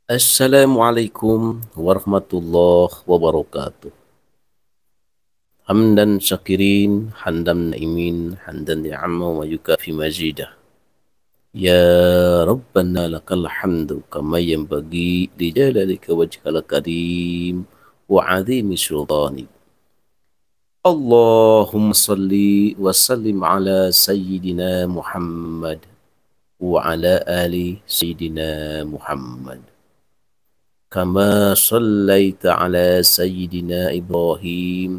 Assalamualaikum warahmatullahi wabarakatuh. Hamdan syakirin, hamdan naimin, hamdan ni'amah wa yukafi mazidah. Ya Rabbana lakal hamdu kama yanbaghi li jalalika wajhikal karim wa azimi sultanik. Allahumma salli wa sallim ala sayyidina Muhammad wa ala ali sayyidina Muhammad. كما صليت على سيدنا إبراهيم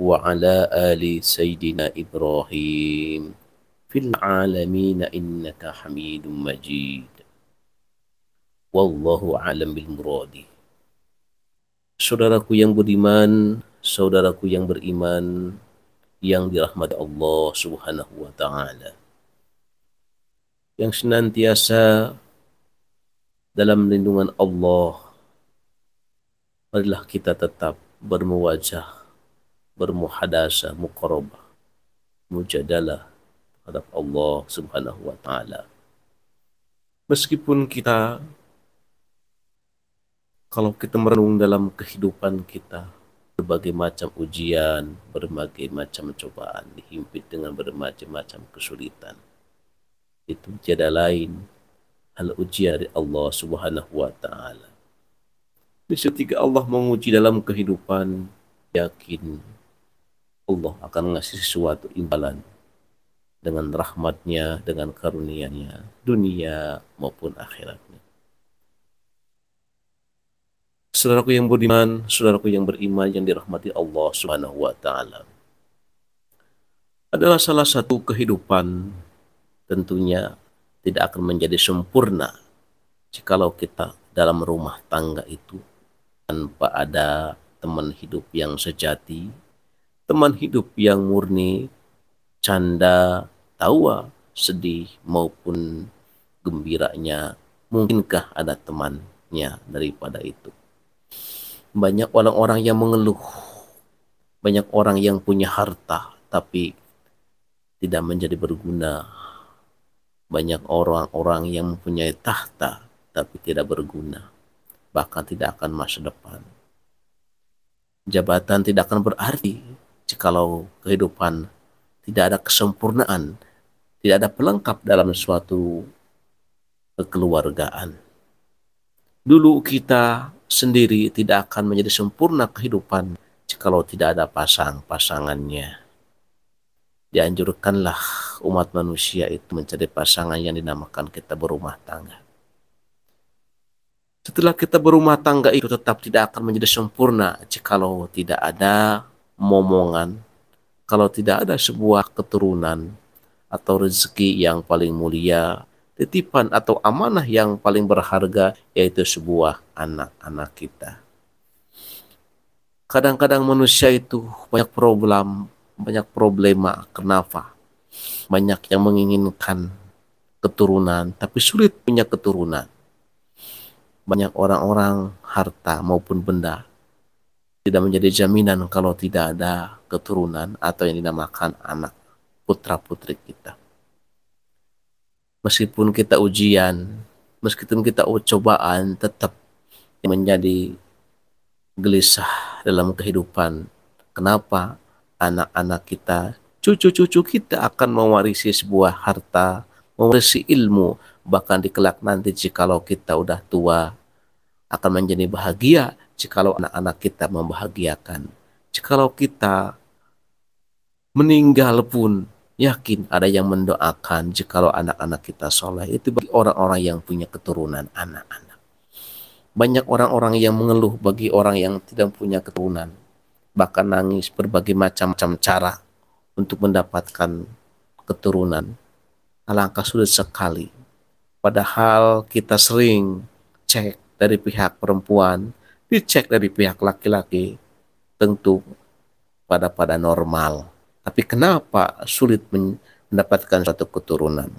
وعلى آل سيدنا إبراهيم في العالمين إنك حميد مجيد والله أعلم بالمراد. Saudaraku yang budiman, saudaraku yang beriman, yang dirahmati Allah Subhanahu wa Ta'ala, yang senantiasa dalam lindungan Allah, marilah kita tetap bermuwajah, bermuhadasah, muqarabah, mujadalah terhadap Allah Subhanahu wa Ta'ala. Meskipun kalau kita merenung dalam kehidupan kita, berbagai macam ujian, berbagai macam cobaan, dihimpit dengan berbagai macam kesulitan, itu tiada lain hal ujian dari Allah Subhanahu wa Ta'ala. Ketika Allah menguji dalam kehidupan, yakin Allah akan ngasih sesuatu imbalan dengan rahmatnya, dengan karunia-Nya, dunia maupun akhiratnya. Saudaraku yang beriman, saudaraku yang beriman yang dirahmati Allah Subhanahu wa Ta'ala, adalah salah satu kehidupan tentunya tidak akan menjadi sempurna jikalau kita dalam rumah tangga itu tanpa ada teman hidup yang sejati, teman hidup yang murni, canda, tawa, sedih maupun gembiranya. Mungkinkah ada temannya daripada itu? Banyak orang-orang yang mengeluh, banyak orang yang punya harta tapi tidak menjadi berguna, banyak orang-orang yang mempunyai tahta tapi tidak berguna, bahkan tidak akan masa depan. Jabatan tidak akan berarti jikalau kehidupan tidak ada kesempurnaan, tidak ada pelengkap dalam suatu kekeluargaan. Dulu kita sendiri tidak akan menjadi sempurna kehidupan jikalau tidak ada pasangannya. Dianjurkanlah umat manusia itu mencari pasangan yang dinamakan kita berumah tangga. Setelah kita berumah tangga itu tetap tidak akan menjadi sempurna jikalau tidak ada momongan, kalau tidak ada sebuah keturunan atau rezeki yang paling mulia, titipan atau amanah yang paling berharga, yaitu sebuah anak-anak kita. Kadang-kadang manusia itu banyak problema. Kenapa? Banyak yang menginginkan keturunan tapi sulit punya keturunan. Banyak orang-orang harta maupun benda tidak menjadi jaminan kalau tidak ada keturunan atau yang dinamakan anak putra-putri kita. Meskipun kita ujian, meskipun kita cobaan, tetap menjadi gelisah dalam kehidupan. Kenapa? Anak-anak kita, cucu-cucu kita akan mewarisi sebuah harta, mewarisi ilmu, bahkan di kelak nanti jikalau kita udah tua akan menjadi bahagia jikalau anak-anak kita membahagiakan. Jikalau kita meninggal pun yakin ada yang mendoakan jikalau anak-anak kita soleh. Itu bagi orang-orang yang punya keturunan anak-anak. Banyak orang-orang yang mengeluh bagi orang yang tidak punya keturunan, bahkan nangis berbagai macam-macam cara untuk mendapatkan keturunan. Alangkah sulit sekali. Padahal kita sering cek dari pihak perempuan, dicek dari pihak laki-laki, tentu pada normal. Tapi kenapa sulit mendapatkan suatu keturunan?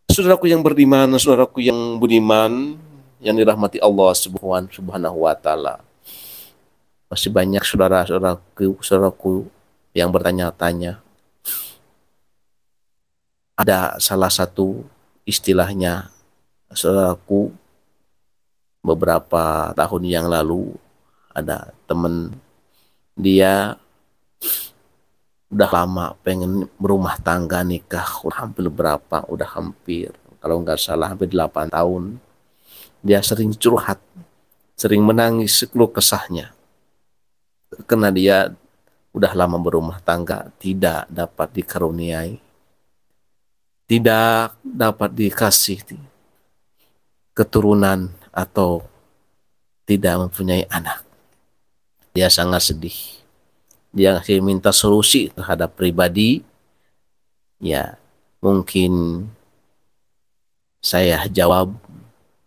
Saudaraku yang beriman, saudaraku yang budiman, yang dirahmati Allah Subhanahu wa Ta'ala, masih banyak saudaraku yang bertanya-tanya. Ada salah satu istilahnya, saudaraku, beberapa tahun yang lalu ada temen dia udah lama pengen berumah tangga, nikah, udah hampir berapa, udah hampir, kalau nggak salah hampir 8 tahun. Dia sering curhat, sering menangis keluh kesahnya, karena dia udah lama berumah tangga, tidak dapat dikaruniai, tidak dapat dikasih keturunan, atau tidak mempunyai anak. Dia sangat sedih. Dia minta solusi terhadap pribadi. Ya, mungkin saya jawab,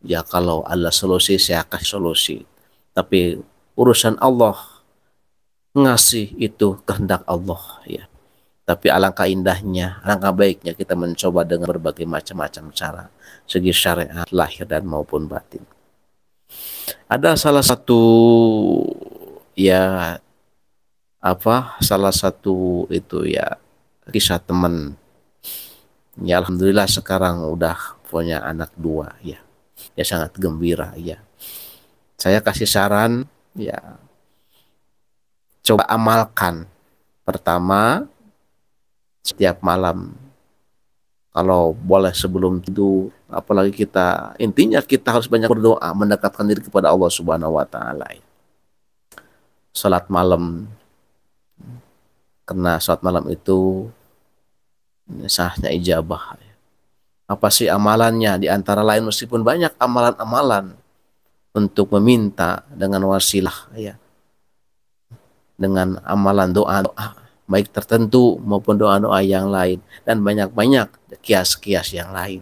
ya kalau Allah solusi, saya kasih solusi. Tapi urusan Allah, ngasih itu kehendak Allah, ya. Tapi alangkah indahnya, alangkah baiknya kita mencoba dengan berbagai macam-macam cara, segi syariat, lahir dan maupun batin. Ada salah satu, ya salah satu itu ya, kisah teman. Ya alhamdulillah sekarang udah punya anak 2, ya. Ya sangat gembira, ya. Saya kasih saran, ya coba amalkan. Pertama, setiap malam kalau boleh sebelum tidur, apalagi intinya kita harus banyak berdoa, mendekatkan diri kepada Allah Subhanahu wa taala. Salat malam, karena salat malam itu sahnya ijabah. Apa sih amalannya? Di antara lain, meskipun banyak amalan-amalan untuk meminta dengan wasilah, ya, dengan amalan doa-doa baik tertentu maupun doa-doa yang lain, dan banyak-banyak kias-kias yang lain.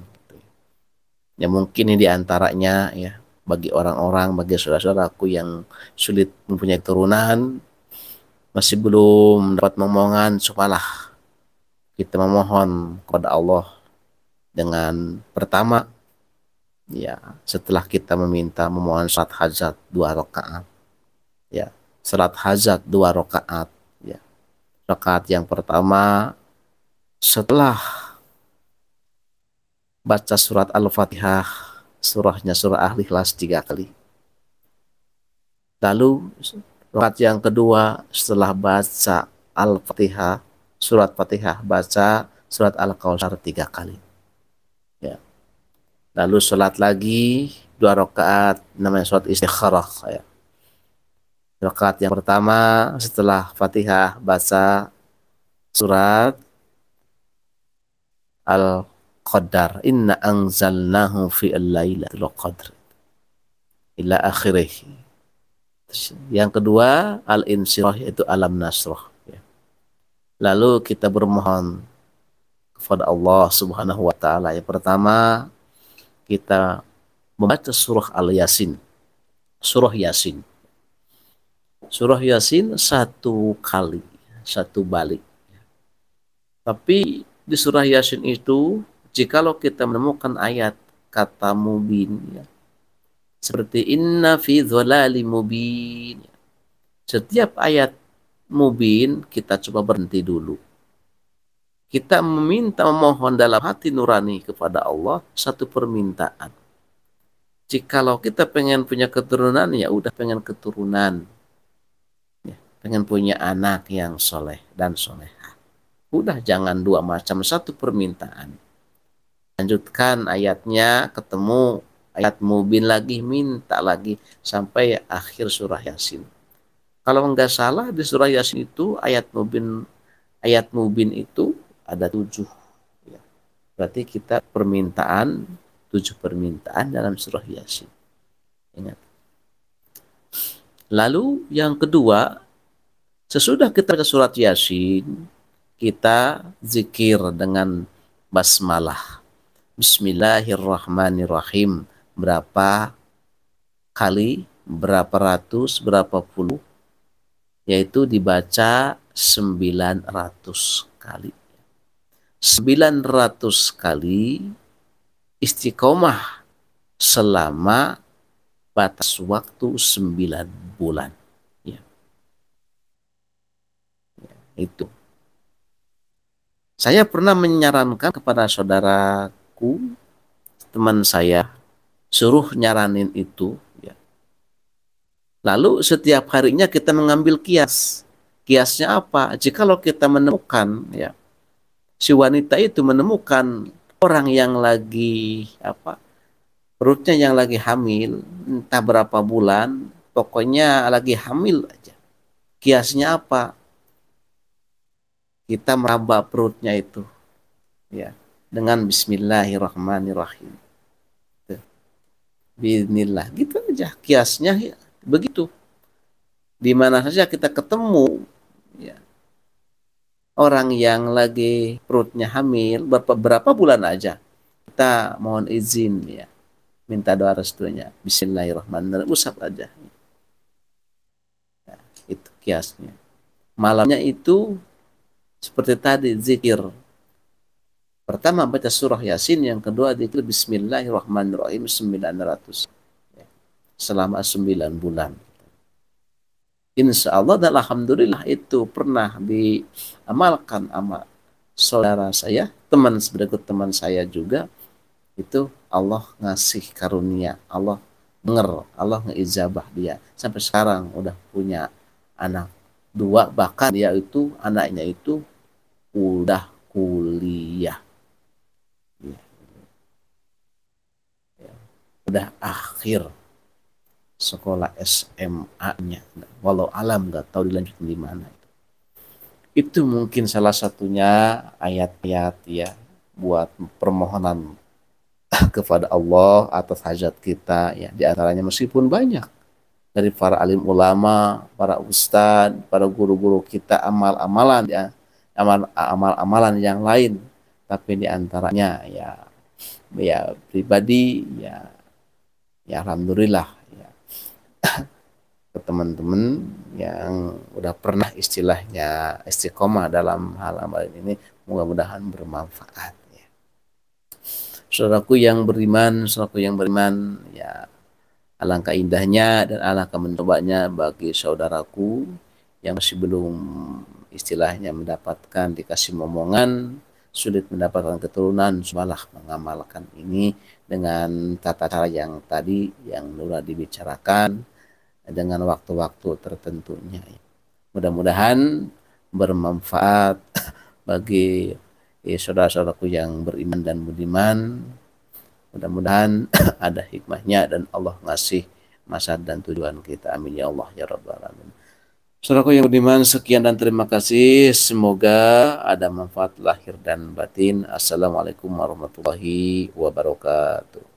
Ya mungkin ini diantaranya, ya, bagi orang-orang, bagi saudara-saudaraku yang sulit mempunyai keturunan, masih belum dapat momongan, cobalah kita memohon kepada Allah dengan pertama, ya, setelah kita memohon salat hajat 2 rakaat, ya, salat hajat 2 rakaat, ya. Rakaat yang pertama setelah baca surat Al-Fatihah, surah Al-Ikhlas 3 kali. Lalu rakaat yang kedua setelah baca Al-Fatihah, surat Fatihah, baca surat Al-Kautsar 3 kali. Ya. Lalu sholat lagi 2 rakaat, namanya sholat istikharah, ya. Rakaat yang pertama setelah Fatihah baca surat Al-Qadar, inna anzalnahu fi al-lailatul qadr, ila akhirih. Yang kedua Al-Insyirah, yaitu Alam Nasrah, ya. Lalu kita bermohon kepada Allah Subhanahu wa taala. Yang pertama kita membaca surah Al-Yasin. Surah Yasin. Surah Yasin 1 kali, 1 balik. Tapi di surah Yasin itu, jikalau kita menemukan ayat kata mubin, ya, seperti inna fi dhalali mubin, setiap ayat mubin kita coba berhenti dulu. Kita memohon dalam hati nurani kepada Allah satu permintaan. Jikalau kita pengen punya keturunan, ya udah pengen keturunan, ya, pengen punya anak yang soleh dan solehah. Udah jangan 2 macam, satu permintaan. Lanjutkan ayatnya, ketemu ayat mubin lagi, minta lagi sampai akhir surah Yasin. Kalau nggak salah di surah Yasin itu ayat mubin itu ada 7. Ya. Berarti kita 7 permintaan dalam surah Yasin. Ingat. Lalu yang kedua, sesudah kita baca surat Yasin, kita zikir dengan basmalah. Bismillahirrahmanirrahim. Berapa kali, berapa ratus, berapa puluh, yaitu dibaca 900 kali. 900 kali istiqomah selama batas waktu 9 bulan. Ya. Itu. Saya pernah menyarankan kepada saudaraku, teman saya, suruh nyaranin itu, ya, Lalu setiap harinya kita mengambil kias. Kiasnya apa? Jikalau kita menemukan, ya, si wanita itu menemukan orang yang lagi apa, perutnya yang lagi hamil, entah berapa bulan, pokoknya lagi hamil aja. Kiasnya apa? Kita meraba perutnya itu, ya, dengan Bismillahirrahmanirrahim. Bismillah, gitu aja kiasnya, ya, begitu. Di mana saja kita ketemu, ya, orang yang lagi perutnya hamil berapa bulan aja, kita mohon izin, ya, minta doa restunya, Bismillahirrahmanirrahim, usap aja, ya, itu kiasnya. Malamnya itu seperti tadi zikir, pertama baca surah Yasin, yang kedua zikir Bismillahirrahmanirrahim 900, ya, selama 9 bulan. Insya Allah dan alhamdulillah itu pernah diamalkan sama saudara saya, teman berikut teman saya juga. Itu Allah ngasih karunia, Allah denger, Allah ngeijabah dia. Sampai sekarang udah punya anak 2, bahkan dia itu anaknya itu udah kuliah, ya, udah akhir sekolah SMA-nya. Walau alam nggak tahu dilanjutin di mana. Itu mungkin salah satunya ayat-ayat, ya, buat permohonan kepada Allah atas hajat kita, ya. Di antaranya meskipun banyak dari para alim ulama, para ustadz, para guru-guru kita, amal-amalan, ya, amal-amalan yang lain, tapi di antaranya, ya pribadi, ya alhamdulillah, ya, ke teman-teman yang udah pernah istilahnya istiqomah dalam hal amal ini, mudah-mudahan bermanfaat, ya. Saudaraku yang beriman, ya, alangkah indahnya dan alangkah mencobanya bagi saudaraku yang masih belum istilahnya mendapatkan, dikasih momongan, sulit mendapatkan keturunan, cobalah mengamalkan ini dengan tata cara yang tadi yang Nura dibicarakan, dengan waktu-waktu tertentunya. Mudah-mudahan bermanfaat bagi, saudara-saudaraku yang beriman dan budiman. Mudah-mudahan ada hikmahnya dan Allah ngasih masa dan tujuan kita. Amin ya Allah ya Rabbal alamin. Saudaraku yang budiman, sekian dan terima kasih. Semoga ada manfaat lahir dan batin. Assalamualaikum warahmatullahi wabarakatuh.